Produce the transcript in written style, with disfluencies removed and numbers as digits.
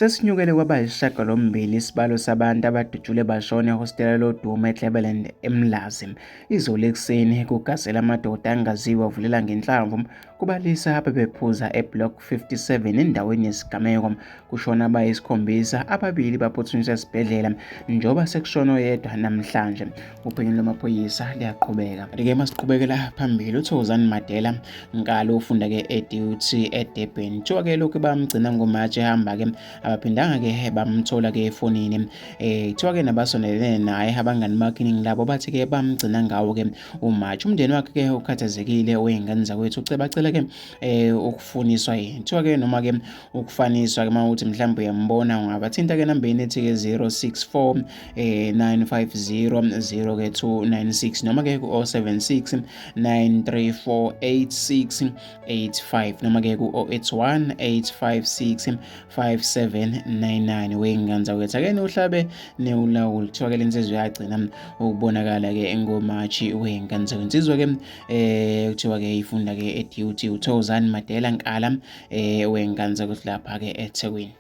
Sesinyukele kwaba yisishiyagalombili isibalo sabantu abadutshule bashona ehostela lodumo eGlebelands eMlazi. Izolo ekuseni kugasela amadoda angaziwa avulela ngenhlamvu kubalisa abebephuza eBlock 57 endaweni yesigameko. Kushona abayisikhombisa, ababili baphuthunyiswa esibhedlela njengoba sekushona oyedwa namhlanje. Uphenyo lwamaphoyisa luyaqhubeka. Kanti-ke masiqhubekela phambili, uThokozani Madela nkalo ufunda-ke eDUT eDurban. Kuthiwa-ke lokhu bamgcina ngoMashi ehamba-ke abaphindanga-ke bamthola-ke efonini. Kuthiwa-ke nabasondelene naye abangani bakhe iningi labo bathi-ke bamgcina ngawo-ke uMashi. Umndeni wakhe-ke ukhathazekile wey'ngane zakwethu ucela-ke ukufuniswa yena. Kuthiwa-ke noma-ke ukufaniswa-ke uma uthi mhlawumbe uyambona ungabathinta-ke enambeni ethi-ke 064 950 0296 noma-ke ku-076 934 8685 noma-ke ku-081 856 5799. Wey'ngane zakwethu ake niwuhlabe niwulawule. Kuthiwa-ke le nsizwa yagcina ukubonakala-ke ngoMashi wey'ngane zakwethu. Insizwa-ke kuthiwa-ke ifunda-ke eDUT uThokozani Madela nkala wey'ngane zakwethu lapha-ke eThekwini.